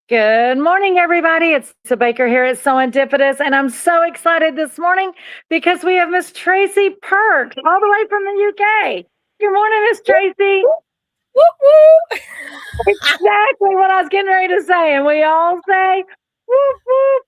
Good morning, everybody. It's Lisa Baker here at Serendipitous, and I'm so excited this morning because we have Miss Tracy Perks all the way from the UK. Good morning, Miss Tracy. Woo woo! Exactly what I was getting ready to say, and we all say whoop whoop.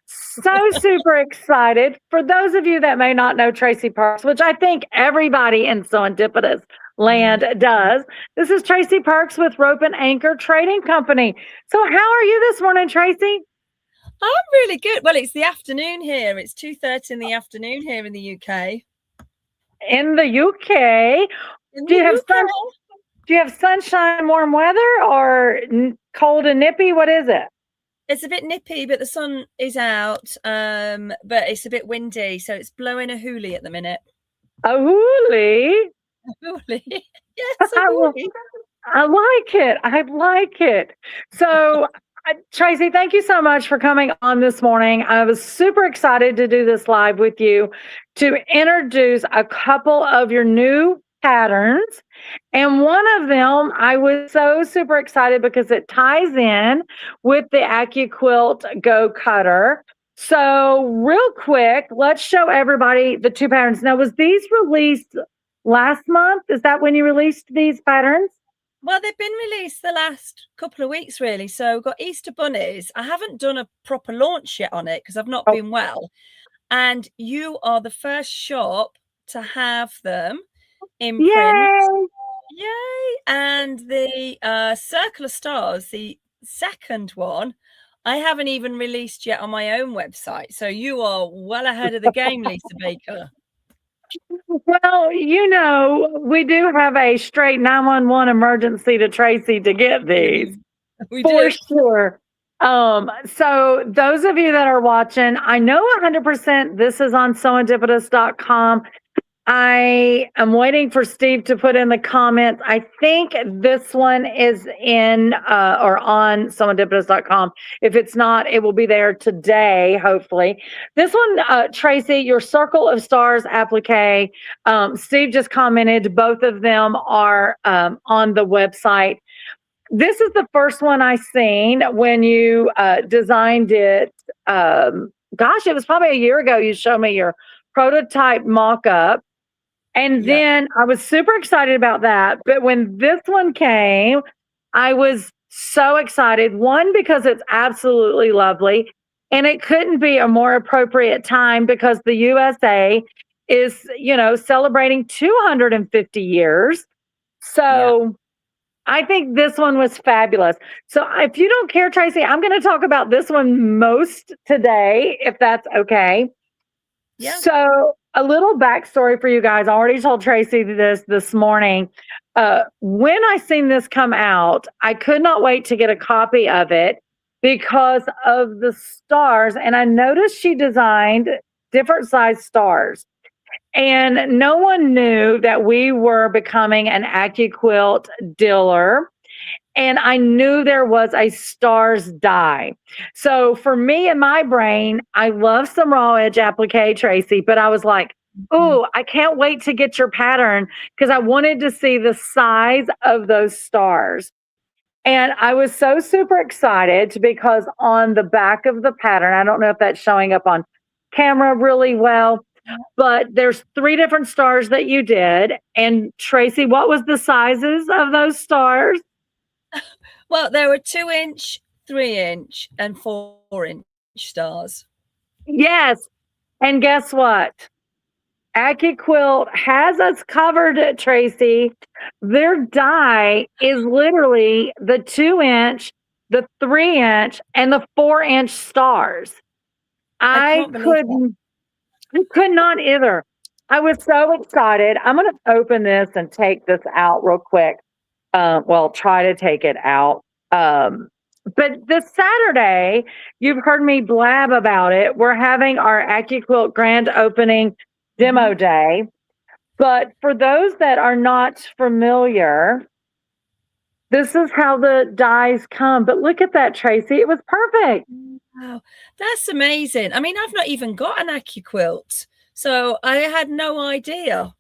So super excited. For those of you that may not know Tracy Perks, which I think everybody in Serendipitous land does, this is Tracy Perks with Rope and Anchor Trading Company. So how are you this morning, Tracy? I'm really good. Well, it's the afternoon here. It's 2:30 in the afternoon here in the UK. In the UK, do you have sun? Do you have sunshine, warm weather, or cold and nippy? What is it? It's a bit nippy, but the sun is out. But it's a bit windy, so it's blowing a hoolie at the minute. A hoolie? A hoolie? Yes, a hoolie. I like it. I like it. So, Tracy, thank you so much for coming on this morning. I was super excited to do this live with you to introduce a couple of your new patterns. And one of them, I was so super excited because it ties in with the Accuquilt Go Cutter. So, real quick, let's show everybody the two patterns. Now, was these released last month? Is that when you released these patterns? Well, they've been released the last couple of weeks, really. So we've got Easter bunnies. I haven't done a proper launch yet on it because I've not been well. And you are the first shop to have them in print. Yay! And the Circle of Stars, the second one, I haven't even released yet on my own website. So you are well ahead of the game, Lisa Baker. Well, we do have a straight 911 emergency to Tracy to get these. We for do. Sure. So those of you that are watching, I know 100% this is on serendipitous.com. I am waiting for Steve to put in the comments. I think this one is in or on serendipitous.com. If it's not, it will be there today, hopefully. This one, Tracy, your Circle of Stars applique, Steve just commented, both of them are on the website. This is the first one I seen when you designed it. Gosh, it was probably a year ago. You showed me your prototype mock-up. And then I was super excited about that. But when this one came, I was so excited. One, because it's absolutely lovely. And it couldn't be a more appropriate time because the USA is, celebrating 250 years. So I think this one was fabulous. So if you don't care, Tracy, I'm going to talk about this one most today, if that's okay. Yeah. So a little backstory for you guys. I already told Tracy this morning. When I seen this come out, I could not wait to get a copy of it because of the stars. And I noticed she designed different size stars. And no one knew that we were becoming an Accuquilt dealer. And I knew there was a stars die. So for me in my brain, I love some raw edge applique, Tracy, but I was like, ooh, I can't wait to get your pattern because I wanted to see the size of those stars. And I was so super excited because on the back of the pattern, I don't know if that's showing up on camera really well, but there's 3 different stars that you did. And Tracy, what was the sizes of those stars? Well, there were 2-inch, 3-inch, and 4-inch stars. Yes. And guess what? Accuquilt has us covered, Tracy. Their die is literally the 2-inch, the 3-inch, and the 4-inch stars. I could not either. I was so excited. I'm going to open this and take this out real quick. Try to take it out. But this Saturday, you've heard me blab about it. We're having our Accuquilt grand opening demo day. But for those that are not familiar, this is how the dies come. But look at that, Tracy. It was perfect. Wow, that's amazing. I mean, I've not even got an Accuquilt, so I had no idea.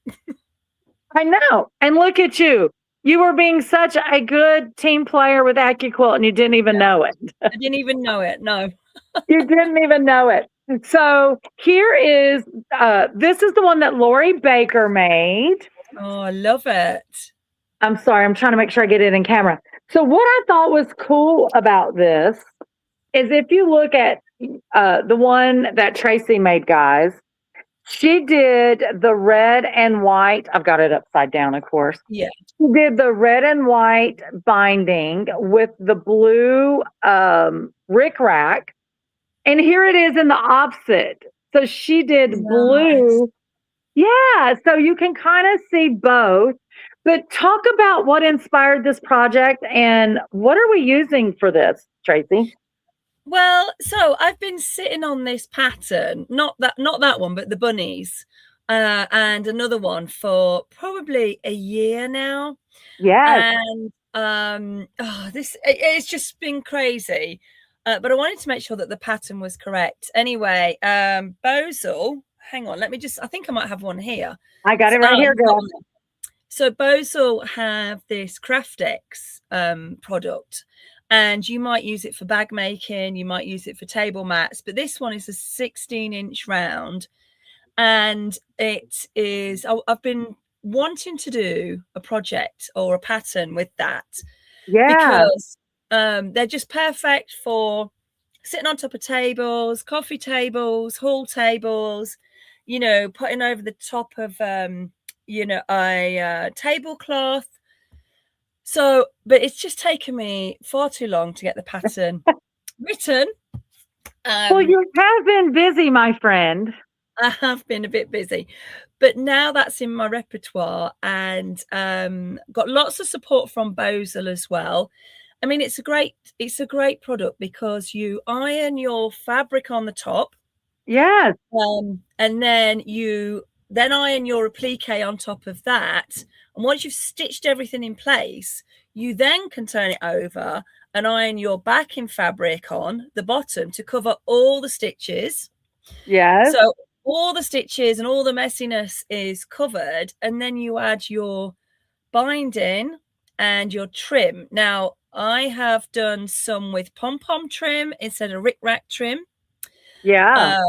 I know. And look at you. You were being such a good team player with Accuquilt and you didn't even know it. I didn't even know it. No. You didn't even know it. So here is, this is the one that Lori Baker made. Oh, I love it. I'm sorry, I'm trying to make sure I get it in camera. So what I thought was cool about this is if you look at the one that Tracy made, guys, she did the red and white. I've got it upside down, of course. Yeah. She did the red and white binding with the blue rickrack. And here it is in the opposite. So she did blue. Nice. Yeah, so you can kind of see both. But talk about what inspired this project and what are we using for this, Tracy? Well, so I've been sitting on this pattern, not that one, but the bunnies, and another one for probably a year now. Yes. And it's just been crazy. But I wanted to make sure that the pattern was correct. Anyway, Bozel, hang on, I think I might have one here. I got it right here, girl. So Bozel have this Craftex product, and you might use it for bag making, you might use it for table mats, but this one is a 16-inch round, and it is, I've been wanting to do a project or a pattern with that. Yeah. Because they're just perfect for sitting on top of tables, coffee tables, hall tables, you know, putting over the top of, you know, a tablecloth. So, but it's just taken me far too long to get the pattern written. Well, you have been busy, my friend. I have been a bit busy, but now that's in my repertoire, and got lots of support from Bozel as well. I mean, it's a great product because you iron your fabric on the top. Yes. And then you iron your applique on top of that. And once you've stitched everything in place, you then can turn it over and iron your backing fabric on the bottom to cover all the stitches. Yes. So all the stitches and all the messiness is covered. And then you add your binding and your trim. Now, I have done some with pom-pom trim instead of rick-rack trim. Yeah.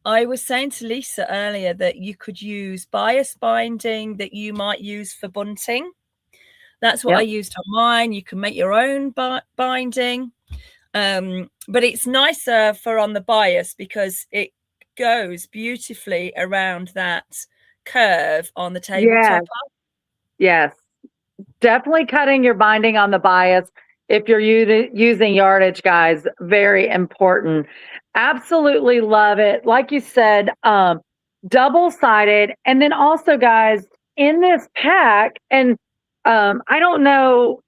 I was saying to Lisa earlier that you could use bias binding that you might use for bunting. That's what I used on mine. You can make your own binding. But it's nicer for on the bias because it goes beautifully around that curve on the tabletop. Yes. Definitely cutting your binding on the bias if you're using yardage, guys, very important. Absolutely love it. Like you said, double-sided. And then also, guys, in this pack, and I don't know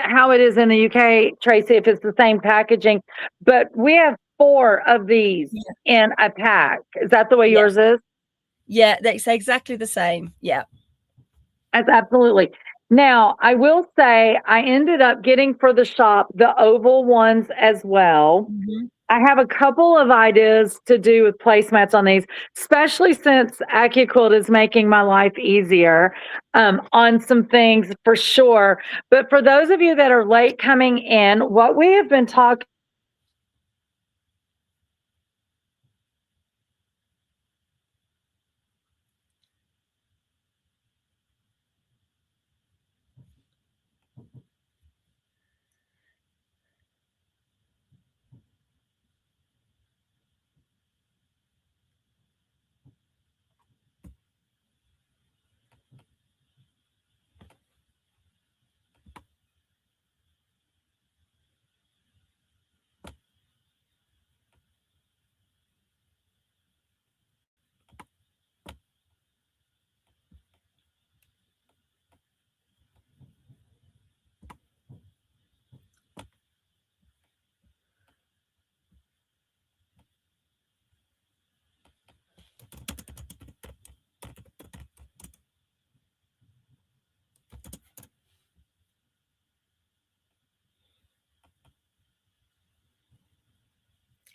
how it is in the UK, Tracy, if it's the same packaging, but we have 4 of these in a pack. Is that the way yours is? Yeah, that's exactly the same. Yeah. That's absolutely. Now, I will say I ended up getting for the shop the oval ones as well. I have a couple of ideas to do with placemats on these, especially since Accuquilt is making my life easier on some things for sure. But for those of you that are late coming in, what we have been talking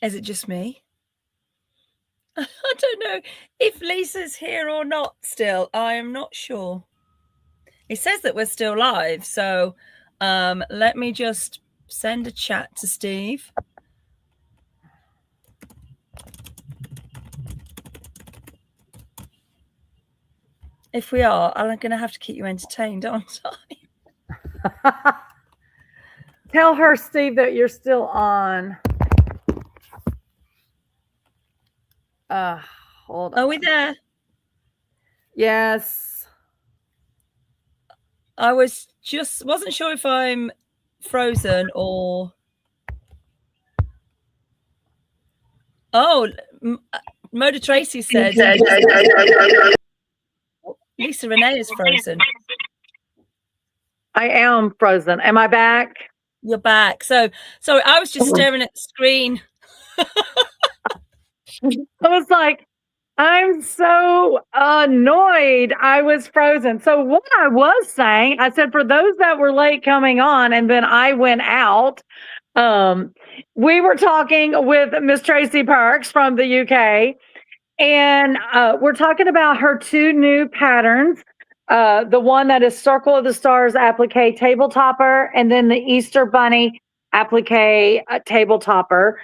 Is it just me? I don't know if Lisa's here or not still. I am not sure. It says that we're still live. So let me just send a chat to Steve. If we are, I'm going to have to keep you entertained, aren't I? Tell her, Steve, that you're still on. Hold on. Are we there? Yes. I wasn't sure if I'm frozen or. Oh, Moda Tracy said Lisa Renee is frozen. I am frozen. Am I back? You're back. So I was just staring at the screen. I was like, I'm so annoyed I was frozen. So what I was saying, I said, for those that were late coming on and then I went out, we were talking with Miss Tracy Parks from the UK, and we're talking about her 2 new patterns. The one that is Circle of the Stars applique table topper, and then the Easter Bunny applique table topper.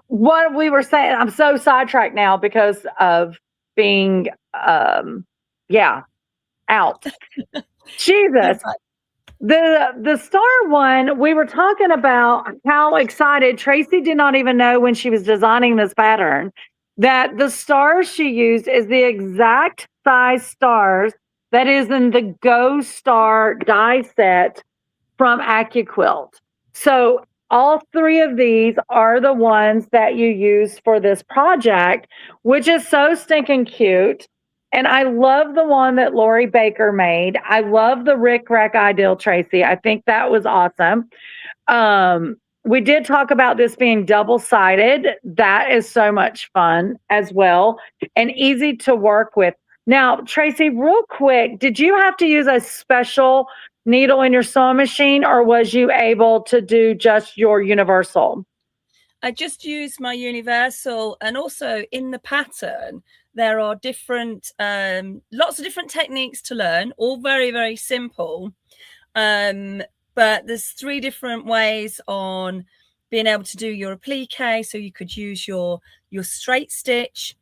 What we were saying, I'm so sidetracked now because of being, out. Jesus. The star one, we were talking about how excited Tracy did not even know when she was designing this pattern that the stars she used is the exact size stars that is in the Go Star die set from Accuquilt. So all 3 of these are the ones that you use for this project, which is so stinking cute. And I love the one that Lori Baker made. I love the Rick Rack Ideal, Tracy. I think that was awesome. We did talk about this being double-sided. That is so much fun as well and easy to work with. Now, Tracy, real quick, did you have to use a special needle in your sewing machine, or was you able to do just your universal? I just used my universal, and also in the pattern there are different lots of different techniques to learn, all very, very simple, but there's 3 different ways on being able to do your applique. So you could use your straight stitch,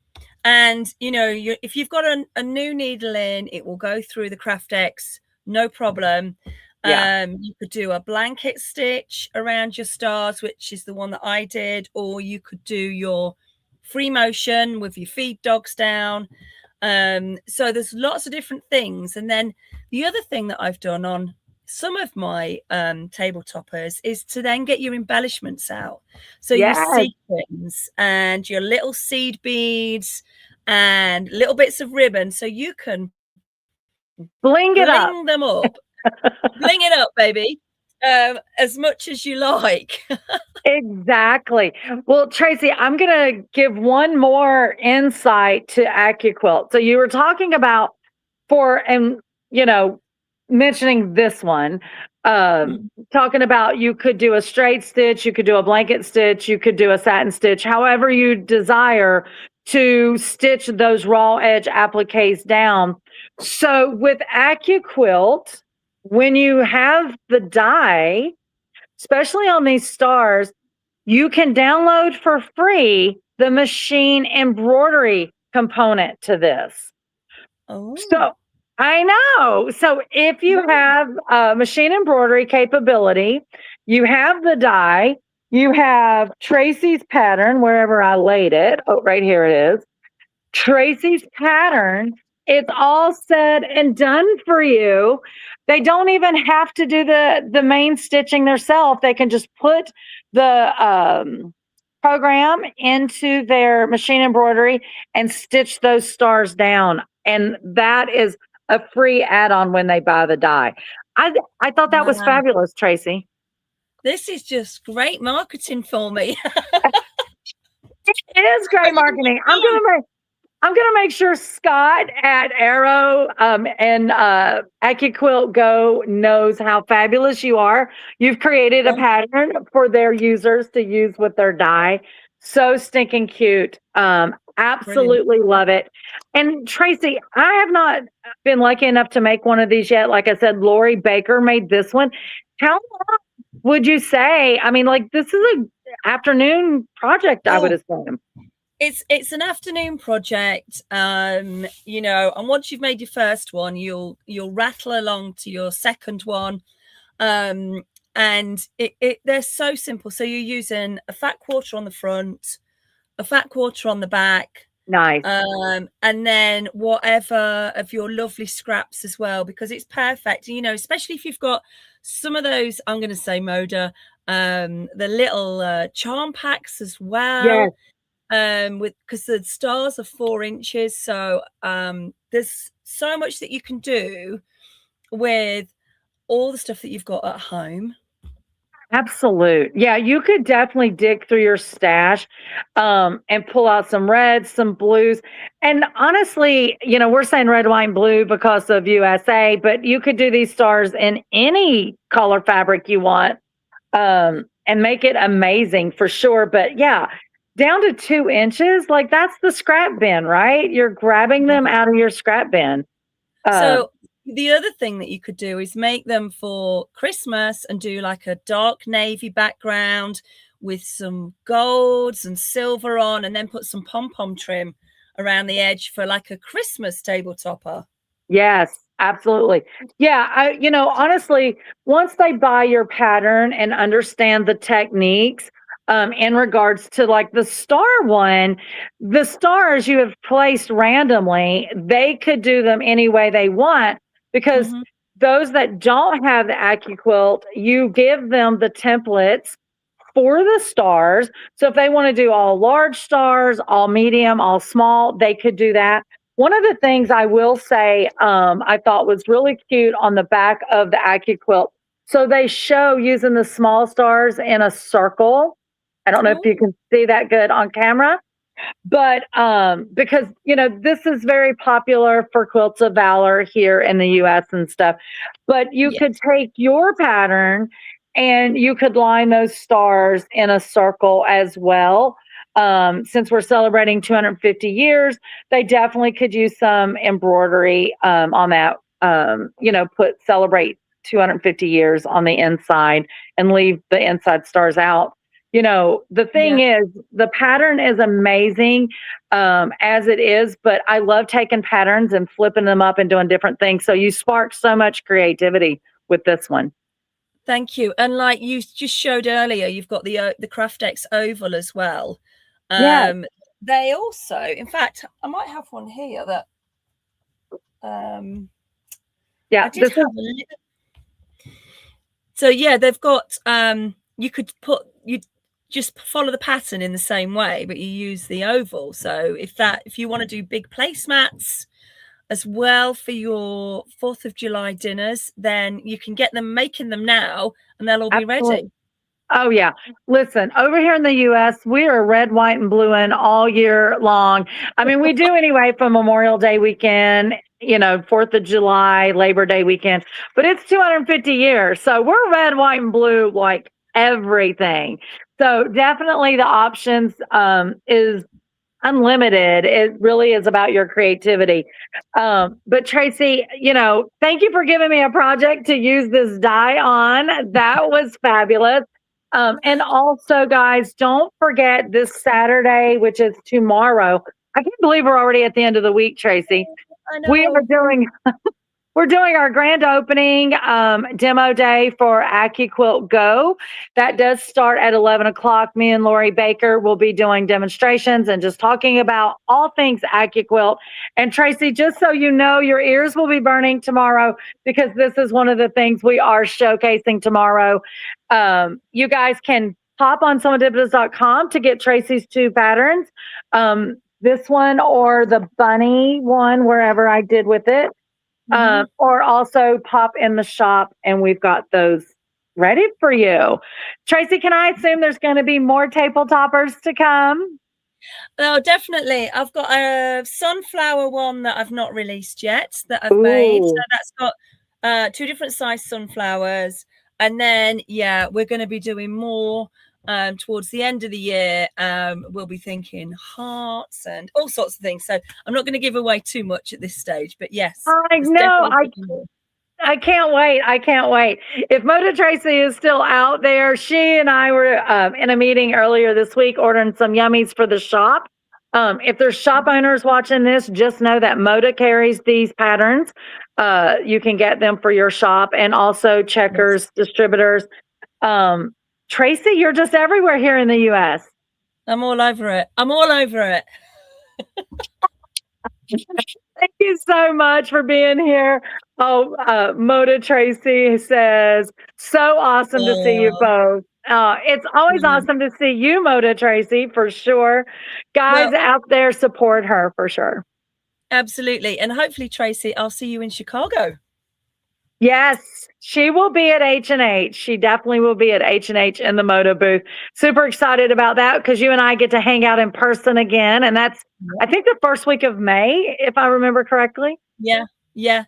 and if you've got a new needle in, it will go through the Craftex, no problem. You could do a blanket stitch around your stars, which is the one that I did, or you could do your free motion with your feed dogs down. So there's lots of different things. And then the other thing that I've done on some of my table toppers is to then get your embellishments out. So your sequins and your little seed beads and little bits of ribbon, so you can bling them up. Bling it up, baby, as much as you like. Exactly. Well, Tracy, I'm going to give one more insight to Accuquilt. So you were talking about mentioning this one, talking about you could do a straight stitch, you could do a blanket stitch, you could do a satin stitch, however you desire to stitch those raw edge appliques down. So with Accuquilt, when you have the die, especially on these stars, you can download for free the machine embroidery component to this. Oh. So I know. So if you have machine embroidery capability, you have the die, you have Tracy's pattern, wherever I laid it. Oh, right here it is. Tracy's pattern. It's all said and done for you. They don't even have to do the main stitching themselves. They can just put the program into their machine embroidery and stitch those stars down. And that is a free add-on when they buy the die. I thought that was fabulous, Tracy. This is just great marketing for me. It is great marketing. I'm gonna make sure Scott at Arrow and Accuquilt Go knows how fabulous you are. You've created a pattern for their users to use with their die. So stinking cute. Absolutely love it. And Tracy, I have not been lucky enough to make one of these yet. Like I said, Lori Baker made this one. How long would you say? I mean, like this is an afternoon project, I would assume. It's an afternoon project, you know, and once you've made your first one, you'll rattle along to your second one. And they're so simple. So you're using a fat quarter on the front, a fat quarter on the back. Nice. And then whatever of your lovely scraps as well, because it's perfect. You know, especially if you've got some of those, I'm going to say Moda, the little charm packs as well. Yes. Because the stars are 4 inches. So there's so much that you can do with all the stuff that you've got at home. Absolute. Yeah, you could definitely dig through your stash and pull out some reds, some blues. And honestly, you know, we're saying red, white, and blue because of USA, but you could do these stars in any color fabric you want and make it amazing for sure. But yeah, down to 2 inches, like that's the scrap bin, right? You're grabbing them out of your scrap bin. So the other thing that you could do is make them for Christmas and do like a dark navy background with some golds and silver on, and then put some pom-pom trim around the edge for like a Christmas table topper. Yes, absolutely. Yeah, you know, honestly, once they buy your pattern and understand the techniques, in regards to like the star one, the stars you have placed randomly, they could do them any way they want because those that don't have the Accuquilt, you give them the templates for the stars. So if they want to do all large stars, all medium, all small, they could do that. One of the things I will say I thought was really cute on the back of the Accuquilt. So they show using the small stars in a circle. I don't know if you can see that good on camera, but because, you know, this is very popular for Quilts of Valor here in the US and stuff. But you could take your pattern and you could line those stars in a circle as well. Since we're celebrating 250 years, they definitely could use some embroidery on that, you know, celebrate 250 years on the inside and leave the inside stars out. You know, the thing is, the pattern is amazing as it is, but I love taking patterns and flipping them up and doing different things. So you sparked so much creativity with this one. Thank you. And like you just showed earlier, you've got the Craftex oval as well. They also, in fact, I might have one here that yeah, so yeah, they've got you could you just follow the pattern in the same way, but you use the oval. So if you want to do big placemats as well for your 4th of July dinners, then you can get them making them now and they'll all be ready. Oh, yeah. Listen, over here in the U.S., we are red, white, and blue in all year long. I mean, we do anyway for Memorial Day weekend, you know, 4th of July, Labor Day weekend, but it's 250 years. So we're red, white, and blue like everything. So definitely the options is unlimited. It really is about your creativity. But Tracy, you know, thank you for giving me a project to use this die on. That was fabulous. And also, guys, don't forget this Saturday, which is tomorrow. I can't believe we're already at the end of the week, Tracy. We are doing we're doing our grand opening demo day for Accuquilt Go. That does start at 11 o'clock. Me and Lori Baker will be doing demonstrations and just talking about all things Accuquilt. And Tracy, just so you know, your ears will be burning tomorrow because this is one of the things we are showcasing tomorrow. You guys can pop on someonedipitas.com to get Tracy's 2 patterns. This one or the bunny one, wherever I did with it. Or also pop in the shop and we've got those ready for you. Tracy, can I assume there's going to be more table toppers to come? Oh, definitely. I've got a sunflower one that I've not released yet that I've made. So that's got 2 different size sunflowers. And then, yeah, we're going to be doing more towards the end of the year, we'll be thinking hearts and all sorts of things. So I'm not going to give away too much at this stage, but yes. I know. I can't wait. I can't wait. If Moda Tracy is still out there, she and I were in a meeting earlier this week ordering some yummies for the shop. If there's shop owners watching this, just know that Moda carries these patterns. You can get them for your shop, and also Checkers distributors. Tracy, you're just everywhere here in the U.S. I'm all over it. I'm all over it. Thank you so much for being here. Oh, Moda Tracy says, so awesome to see you both. It's always awesome to see you, Moda Tracy, for sure. Guys out there, support her for sure. Absolutely. And hopefully, Tracy, I'll see you in Chicago. Yes, she will be at H&H. She definitely will be at H&H in the Moda booth. Super excited about that because you and I get to hang out in person again. And that's, I think, the first week of May, if I remember correctly. Yeah. Yeah.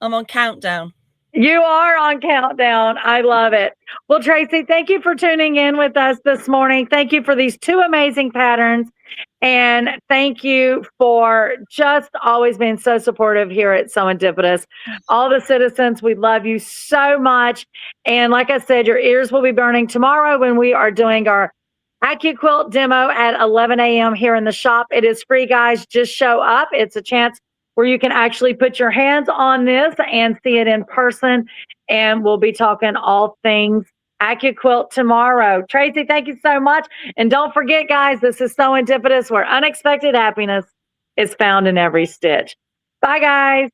I'm on countdown. You are on countdown. I love it. Well, Tracy, thank you for tuning in with us this morning. Thank you for these two amazing patterns. And thank you for just always being so supportive here at Serendipitous. All the citizens, we love you so much. And like I said, your ears will be burning tomorrow when we are doing our Accuquilt demo at 11 a.m. here in the shop. It is free, guys. Just show up. It's a chance where you can actually put your hands on this and see it in person. And we'll be talking all things Accuquilt tomorrow. Tracy, thank you so much. And don't forget, guys, this is Serendipitous, where unexpected happiness is found in every stitch. Bye, guys.